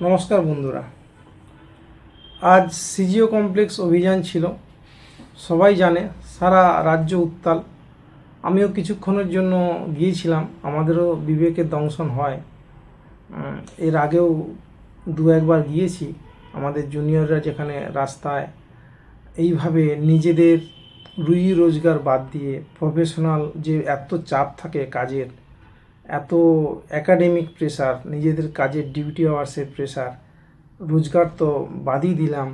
নমস্কার বন্ধুরা। আজ সিজিও কমপ্লেক্স অভিযান ছিল, সবাই জানে, সারা রাজ্য উত্তাল। আমিও কিছুক্ষণের জন্য গিয়েছিলাম, আমাদেরও বিবেকের দংশন হয়। এর আগেও দু একবার গিয়েছি। আমাদের জুনিয়ররা যেখানে রাস্তায় এইভাবে নিজেদের রুজি রোজগার বাদ দিয়ে প্রফেশনাল যে এত চাপ থাকে কাজের, এত একাডেমিক প্রেশার, নিজেদের কাজের ডিউটি আওয়ার্সের প্রেশার, রোজগার তো বাদই দিলাম,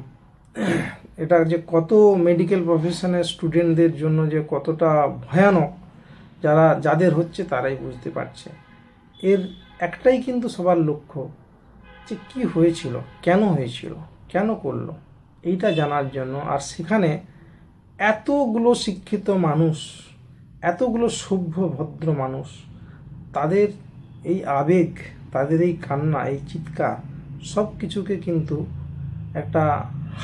এটা যে কত মেডিকেল প্রফেশনের স্টুডেন্টদের জন্য যে কতটা ভয়ানক, যাদের হচ্ছে তারাই বুঝতে পারছে। এর একটাই কিন্তু সবার লক্ষ্য, যে কি হয়েছিল, কেন হয়েছিল, কেন করলো, এইটা জানার জন্য। আর সেখানে এতগুলো শিক্ষিত মানুষ, এতগুলো সভ্য ভদ্র মানুষ, তাদের এই আবেগ, তাদের এই কান্না, এই চিৎকার, সব কিছুকে কিন্তু একটা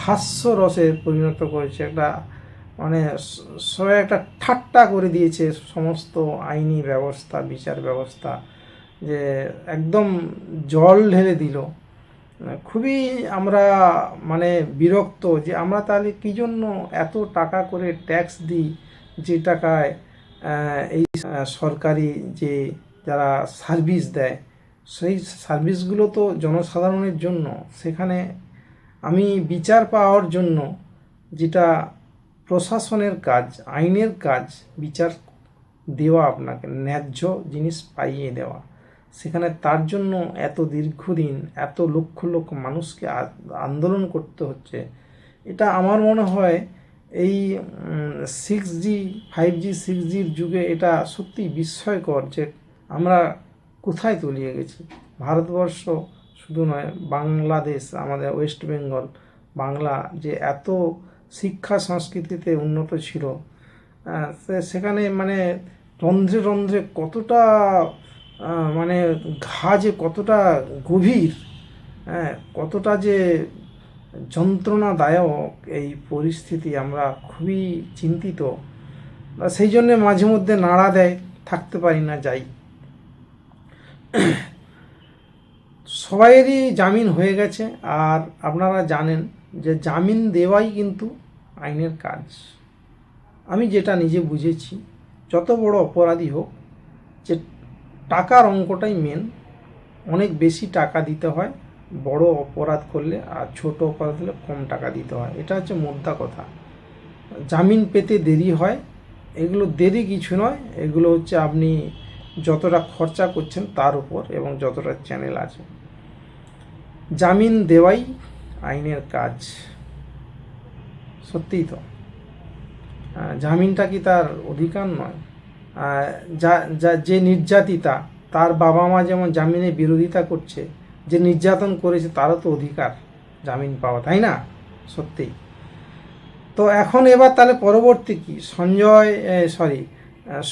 হাস্যরসে পরিণত করেছে। একটা মানে সবাই একটা ঠাট্টা করে দিয়েছে সমস্ত আইনি ব্যবস্থা, বিচার ব্যবস্থা, যে একদম জল ঢেলে দিল। খুবই আমরা বিরক্ত, যে আমরা তাহলে কী জন্য এত টাকা করে ট্যাক্স দিই, যে টাকায় এই সরকারি যে যারা সার্ভিস দেয়, সেই সার্ভিসগুলো তো জনসাধারণের জন্য। সেখানে আমি বিচার পাওয়ার জন্য, যেটা প্রশাসনের কাজ, আইনের কাজ, বিচার দেওয়া, আপনাকে ন্যায্য জিনিস পাইয়ে দেওয়া, সেখানে তার জন্য এত দীর্ঘদিন এত লক্ষ লক্ষ মানুষকে আন্দোলন করতে হচ্ছে। এটা আমার মনে হয় এই 6G 5G 6Gর যুগে এটা সত্যি বিস্ময়কর, যে আমরা কোথায় তলিয়ে গেছি। ভারতবর্ষ শুধু নয়, বাংলাদেশ, আমাদের ওয়েস্ট বেঙ্গল, বাংলা যে এত শিক্ষা সংস্কৃতিতে উন্নত ছিল, সেখানে রন্ধ্রে রন্ধ্রে কতটা ঘা যে কতটা গভীর, কতটা যে যন্ত্রণাদায়ক এই পরিস্থিতি, আমরা খুবই চিন্তিত। সেই জন্যে মাঝে মধ্যে নাড়া দেয়, থাকতে পারি না, যাই। সবাইয়েরই জামিন হয়ে গেছে, আর আপনারা জানেন যে জামিন দেওয়াই কিন্তু আইনের কাজ। আমি যেটা নিজে বুঝেছি, যত বড় অপরাধী হোক, যে টাকার অঙ্কটাই মেন। অনেক বেশি টাকা দিতে হয় বড় অপরাধ করলে, আর ছোট অপরাধ হলে কম টাকা দিতে হয়। এটা হচ্ছে মোদ্দা কথা। জামিন পেতে দেরি হয়, এগুলো দেরি কিছু নয়, এগুলো হচ্ছে আপনি যতটা খরচা করছেন তার উপর, এবং যতটা চ্যানেল আছে। জামিন দেওয়াই আইনের কাজ। সত্যিই তো, জামিনটা কি তার অধিকার নয়? যে নির্যাতিতা, তার বাবা মা যেমন জামিনে বিরোধিতা করছে, যে নির্যাতন করেছে তারও তো অধিকার জামিন পাওয়া, তাই না? সত্যি তো। এখন এবার তাহলে পরবর্তী কি?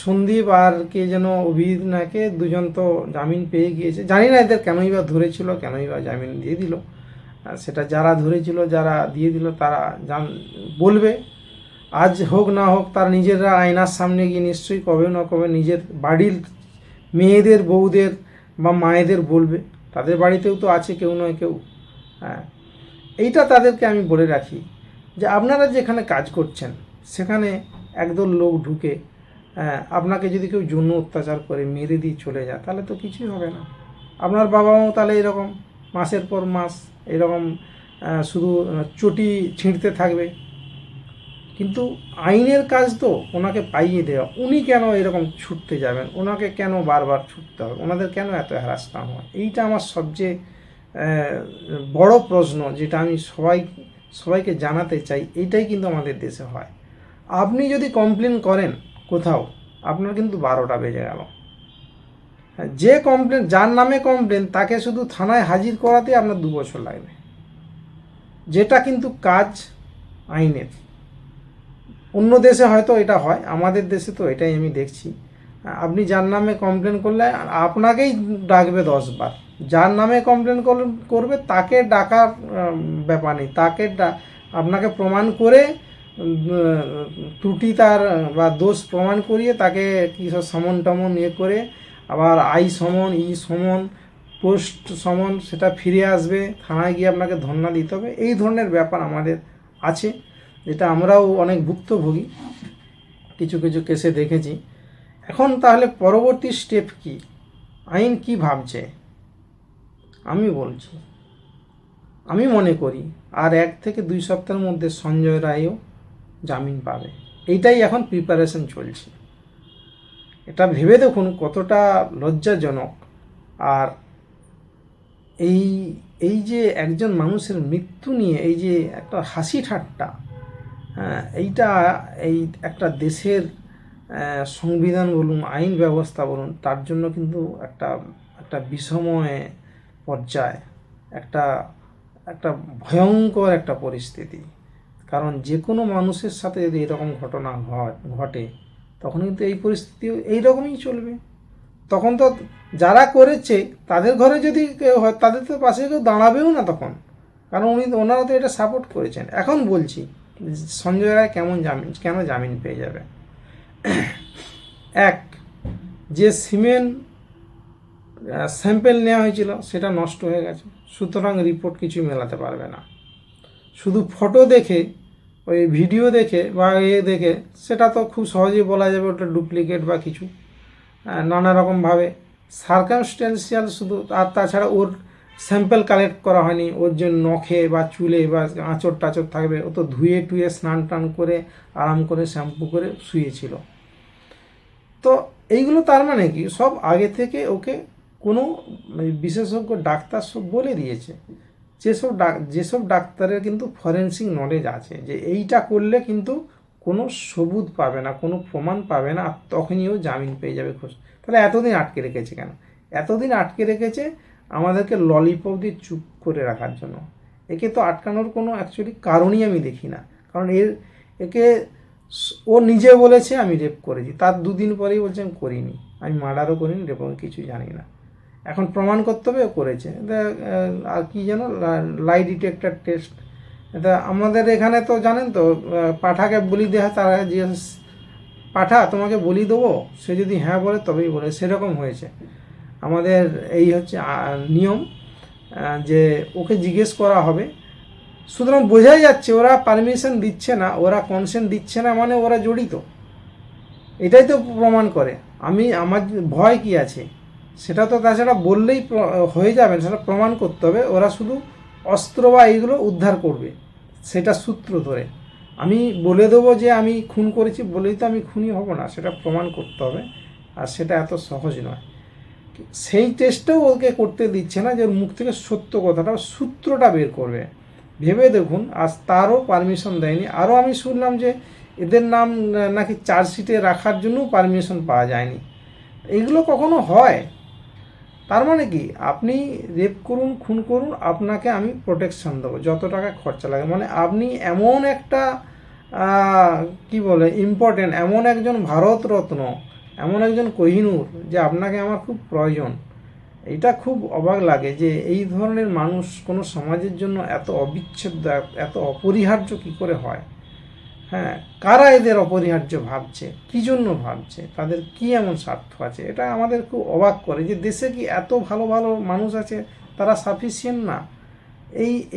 সন্দীপ আর কে যেন, অভিজিৎ নাকে, দুজন তো জামিন পেয়ে গিয়েছে। জানি না এদের কেনই বা ধরেছিল, কেনই বা জামিন দিয়ে দিল। সেটা যারা ধরেছিল, যারা দিয়ে দিল, তারা বলবে। আজ হোক না হোক, তার নিজেরা আয়নার সামনে গিয়ে নিশ্চয়ই কবে না কবে নিজের বাড়ির মেয়েদের, বউদের বা মায়েদের বলবে। তাদের বাড়িতেও তো আছে কেউ নয় কেউ। হ্যাঁ, এইটা তাদেরকে আমি বলে রাখি, যে আপনারা যেখানে কাজ করছেন, সেখানে একদল লোক ঢুকে আপনাকে যদি কেউ যৌন অত্যাচার করে, মেরে দিয়ে চলে যায়, তাহলে তো কিছুই হবে না। আপনার বাবা মাও তাহলে এরকম মাসের পর মাস এরকম শুধু চটি ছিঁড়তে থাকবে। কিন্তু আইনের কাজ তো ওনাকে পাইয়ে দেওয়া। উনি কেন এরকম ছুটতে যাবেন? ওনাকে কেন বারবার ছুটতে হবে? ওনাদের কেন এত হ্যারাস না হয়? এইটা আমার সবচেয়ে বড় প্রশ্ন, যেটা আমি সবাইকে জানাতে চাই। এইটাই কিন্তু আমাদের দেশে হয়। আপনি যদি কমপ্লেন করেন কোথাও, আপনার কিন্তু 12টা বেজে গেল। যে কমপ্লেন, যার নামে কমপ্লেন, তাকে শুধু থানায় হাজির করাতে আপনার 2 বছর লাগবে, যেটা কিন্তু কাজ আইনের। অন্য দেশে হয়তো এটা হয়, আমাদের দেশে তো এটাই আমি দেখছি। আপনি যার নামে কমপ্লেন করলে আপনাকেই ডাকবে 10 বার। যার নামে কমপ্লেন করবে তাকে ডাকার ব্যাপার নেই। আপনাকে প্রমাণ করে, ত্রুটি তার বা দোষ প্রমাণ করিয়ে, তাকে কী সব সমন টমন করে, আবার আই সমন, ই সমন, পোস্ট সমন সেটা ফিরে আসবে, থানায় গিয়ে আপনাকে ধর্ণা দিতে হবে, এই ধরনের ব্যাপার আমাদের আছে, যেটা আমরাও অনেক ভুক্তভোগী, কিছু কিছু কেসে দেখেছি। এখন তাহলে পরবর্তী স্টেপ কি, আইন কি ভাবছে? আমি বলছি, আমি মনে করি আর 1 থেকে 2 সপ্তাহের মধ্যে সঞ্জয় রায়ও জামিন পাবে, এইটাই এখন প্রিপারেশন চলছে। এটা ভেবে দেখুন কতটা লজ্জাজনক। আর এই এই যে একজন মানুষের মৃত্যু নিয়ে এই যে একটা হাসি ঠাট্টা, এইটা এই একটা দেশের সংবিধান বলুন, আইন ব্যবস্থা বলুন, তার জন্য কিন্তু একটা একটা বিষময় পর্যায়, একটা একটা ভয়ঙ্কর একটা পরিস্থিতি। কারণ যে কোনো মানুষের সাথে যদি এরকম ঘটনা ঘটে, তখন কিন্তু এই পরিস্থিতি এইরকমই চলবে। তখন তো যারা করেছে তাদের ঘরে যদি কেউ হয়, তাদের তো পাশে কেউ দাঁড়াবেও না তখন, কারণ ওনারা তো এটা সাপোর্ট করেছেন। এখন বলছি সঞ্জয় রায় কেন জামিন পেয়ে যাবে? এক, যে সিমেন্ট স্যাম্পেল নেওয়া হয়েছিল সেটা নষ্ট হয়ে গেছে, সুতরাং রিপোর্ট কিছু মেলাতে পারবে না। শুধু ফটো দেখে, ওই ভিডিও দেখে বা দেখে সেটা তো খুব সহজেই বলা যাবে ওটা ডুপ্লিকেট বা কিছু, নানা রকমভাবে সার্কামস্টেন্সিয়াল শুধু। আর তাছাড়া ওর স্যাম্পেল কালেক্ট করা হয়নি, ওর যে নখে বা চুলে বা আঁচড় টাচড় থাকবে, ও তো ধুয়ে টুয়ে স্নান টান করে আরাম করে শ্যাম্পু করে শুয়েছিল। তো এইগুলো তার মানে কি সব আগে থেকে ওকে কোনো বিশেষজ্ঞ ডাক্তার সব বলে দিয়েছে। যেসব ডাক্তারের কিন্তু ফরেনসিক নলেজ আছে যে এইটা করলে কিন্তু কোনো সবুত পাবে না, কোনো প্রমাণ পাবে না, আর তখনই ও জামিন পেয়ে যাবে খোঁজ। তাহলে এতদিন আটকে রেখেছে কেন? এতদিন আটকে রেখেছে আমাদেরকে ললিপপ দিয়ে চুপ করে রাখার জন্য। একে তো আটকানোর কোনো অ্যাকচুয়ালি কারণই আমি দেখি না। কারণ একে ও নিজে বলেছে আমি রেপ করেছি, তার 2 দিন পরেই বলছে আমি করিনি, আমি মার্ডারও করিনি, রেপও কিছু জানি না। এখন প্রমাণ করতে হবে ও করেছে। আর কি যেন লাই ডিটেক্টর টেস্ট, এটা আমাদের এখানে তো জানেন তো, পাঠাকে বলি দেওয়া, তারা যে পাঠা তোমাকে বলি দেবো, সে যদি হ্যাঁ বলে তবেই বলে, সেরকম হয়েছে। আমাদের এই হচ্ছে নিয়ম, যে ওকে জিজ্ঞেস করা হবে। সুতরাং বোঝাই যাচ্ছে ওরা পারমিশন দিচ্ছে না, ওরা কনসেন্ট দিচ্ছে না, মানে ওরা জড়িত। এটাই তো প্রমাণ করে। আমার ভয় কি আছে সেটা তো তাছাড়া বললেই হয়ে যাবে, সেটা প্রমাণ করতে হবে। ওরা শুধু অস্ত্র বা এইগুলো উদ্ধার করবে, সেটা সূত্র ধরে। আমি বলে দেবো যে আমি খুন করেছি বলেই তো আমি খুনি হব না, সেটা প্রমাণ করতে হবে, আর সেটা এত সহজ নয়। সেই টেস্টটাও ওকে করতে দিচ্ছে না, যে মুখ থেকে সত্য কথাটা, সূত্রটা বের করবে। ভেবে দেখুন, আজ তারও পারমিশন দেয়নি। আরও আমি শুনলাম যে এদের নাম নাকি চার্জশিটে রাখার জন্যও পারমিশন পাওয়া যায়নি। এইগুলো কখনো হয়? তার মানে কি আপনি রেপ করুন, খুন করুন, আপনাকে আমি প্রোটেকশন দেবো, যত টাকা খরচা লাগে। মানে আপনি এমন একটা কি বলে ইম্পর্টেন্ট, এমন একজন ভারতরত্ন, এমন একজন কোহিনূর, যে আপনাকে আমার খুব প্রয়োজন। এটা খুব অবাক লাগে যে এই ধরনের মানুষ কোনো সমাজের জন্য এত অবিচ্ছেদ্য, এত অপরিহার্য কি করে হয়? হ্যাঁ, কারা এদের অপরিহার্য ভাবছে, কি জন্য ভাবছে, তাদের কি এমন স্বার্থ আছে? এটা আমাদের খুব অবাক করে যে দেশে কি এত ভালো ভালো মানুষ আছে, তারা সাফিসিয়েন্ট না?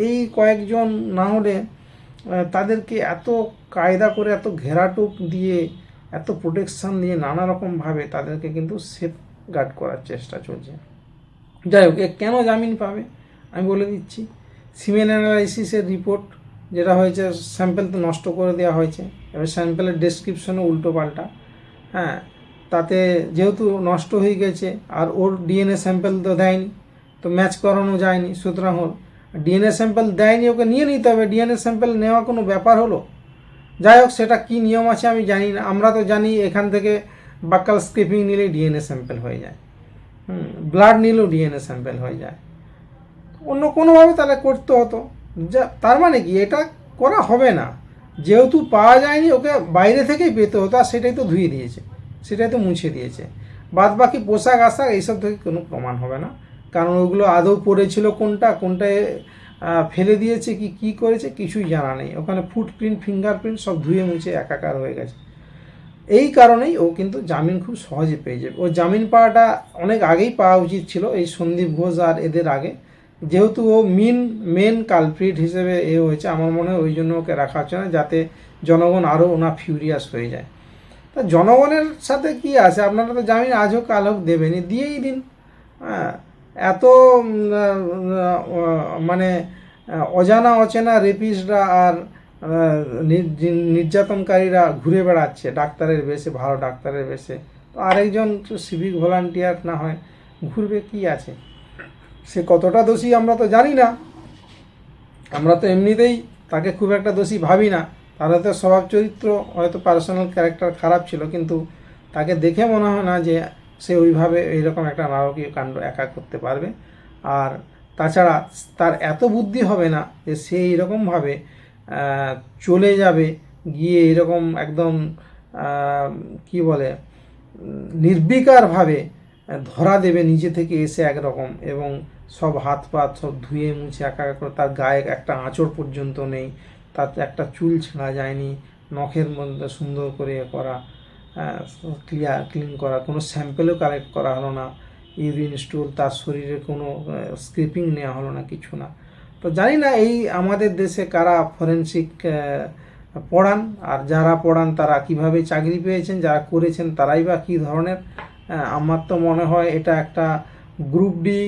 এই কয়েকজন না হলে তাদেরকে এত কায়দা করে, এত ঘেরাটোপ দিয়ে, এত প্রোটেকশান দিয়ে, নানা রকমভাবে তাদেরকে কিন্তু সেফ গার্ড করার চেষ্টা চলছে। যাই হোক, কেন জামিন পাবে আমি বলে দিচ্ছি। সিমেন্ট অ্যানালাইসিসের রিপোর্ট যেটা হয়েছে, স্যাম্পেল তো নষ্ট করে দেওয়া হয়েছে, এবার স্যাম্পেলের ডেসক্রিপশনও উল্টো পাল্টা। হ্যাঁ, তাতে যেহেতু নষ্ট হয়ে গেছে, আর ওর ডিএনএ স্যাম্পেল তো দেয়নি, তো ম্যাচ করানো যায়নি, সুতরাং ওর ডিএনএ স্যাম্পেল দেয়নি, ওকে নিয়ে নিতে হবে। ডিএনএ স্যাম্পেল নেওয়া কোনো ব্যাপার হলো? যাই হোক, সেটা কী নিয়ম আছে আমি জানি না। আমরা তো জানি এখান থেকে বাক্কাল স্ক্রিপিং নিলেই ডিএনএ স্যাম্পেল হয়ে যায়, ব্লাড নিলেও ডিএনএ স্যাম্পেল হয়ে যায়। অন্য কোনোভাবে তাহলে করতে হতো। তার মানে কি এটা করা হবে না, যেহেতু পাওয়া যায়নি, ওকে বাইরে থেকেই পেতে হতো, আর সেটাই তো ধুয়ে দিয়েছে, সেটাই তো মুছে দিয়েছে। বাদ বাকি পোশাক আশাক এইসব থেকে কোনো প্রমাণ হবে না, কারণ ওগুলো আদৌ পড়েছিল কোনটায় ফেলে দিয়েছে, কি করেছে কিছুই জানা নেই। ওখানে ফুটপ্রিন্ট, ফিঙ্গারপ্রিন্ট সব ধুয়ে মুছে একাকার হয়ে গেছে। এই কারণেই ও কিন্তু জামিন খুব সহজে পেয়ে যাবে। ও জামিন পাওয়াটা অনেক আগেই পাওয়া উচিত ছিল, এই সন্দীপ ঘোষ আর এদের আগে, যেহেতু ও মেন কালপ্রিট হিসেবে হয়েছে। আমার মনে হয় ওই জন্য ওকে রাখা হচ্ছে না, যাতে জনগণ আরও ফিউরিয়াস হয়ে যায়। তা জনগণের সাথে কি আছে, আপনারা তো জামিন আজ হোক কাল হোক দেবেনই, দিয়েই দিন। হ্যাঁ, এত মানে অজানা অচেনা রেপিস্টরা আর নির্যাতনকারীরা ঘুরে বেড়াচ্ছে ডাক্তারের বেশে, ভালো ডাক্তারের বেশে। তো আরেকজন সিভিক ভলান্টিয়ার না হয় ঘুরবে, কি আছে? সে কতটা দোষী আমরা তো জানি না, আমরা তো এমনিতেই তাকে খুব একটা দোষী ভাবি না। তার হয়তো স্বভাব চরিত্র, হয়তো পার্সোনাল ক্যারেক্টার খারাপ ছিল, কিন্তু তাকে দেখে মনে হয় না যে সে ওইভাবে এইরকম একটা নারকীয় কাণ্ড একা করতে পারবে। আর তাছাড়া তার এত বুদ্ধি হবে না যে সে এইরকমভাবে চলে যাবে, গিয়ে এরকম একদম কি বলে নির্বিকারভাবে ধরা দেবে নিজে থেকে এসে একরকম, এবং সব হাত পা সব ধুয়ে মুছে একা করে, তার গায়ে একটা আঁচড় পর্যন্ত নেই, তার একটা চুল ছেঁড়া যায়নি, নখের মধ্যে সুন্দর করে করা, ক্লিন করা, কোনো স্যাম্পেলও কালেক্ট করা হলো না, ইউরিন স্টুল, তার শরীরে কোনো স্ক্রিপিং নেওয়া হলো না, কিছু না। তো জানি না এই আমাদের দেশে কারা ফরেন্সিক পড়ান, আর যারা পড়ান তারা কিভাবে চাকরি পেয়েছেন, যারা করেছেন তারাই বা কী ধরনের। আমার তো মনে হয় এটা একটা গ্রুপ ডি,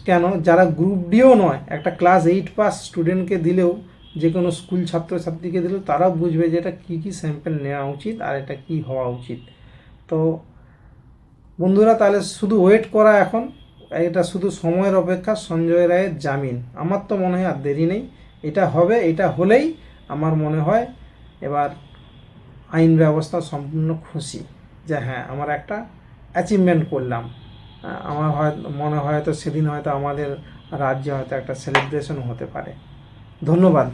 কেন যারা গ্রুপ ডিও নয়, একটা ক্লাস 8 পাস স্টুডেন্টকে দিলেও, যে কোনো স্কুল ছাত্রছাত্রীকে দিলেও তারাও বুঝবে যে এটা কী কী স্যাম্পেল নেওয়া উচিত আর এটা কি হওয়া উচিত। তো বন্ধুরা, তাহলে শুধু ওয়েট করা এখন, এটা শুধু সময়ের অপেক্ষা, সঞ্জয় রায়ের জামিন। আমার তো মনে হয় আর দেরি নেই, এটা হবে। এটা হলেই আমার মনে হয় এবার আইন ব্যবস্থা সম্পূর্ণ খুশি, যে হ্যাঁ আমার একটা অ্যাচিভমেন্ট করলাম। আমার মনে হয় তো সেদিন হয়তো আমাদের রাজ্যে হয়তো একটা সেলিব্রেশন হতে পারে। ধন্যবাদ।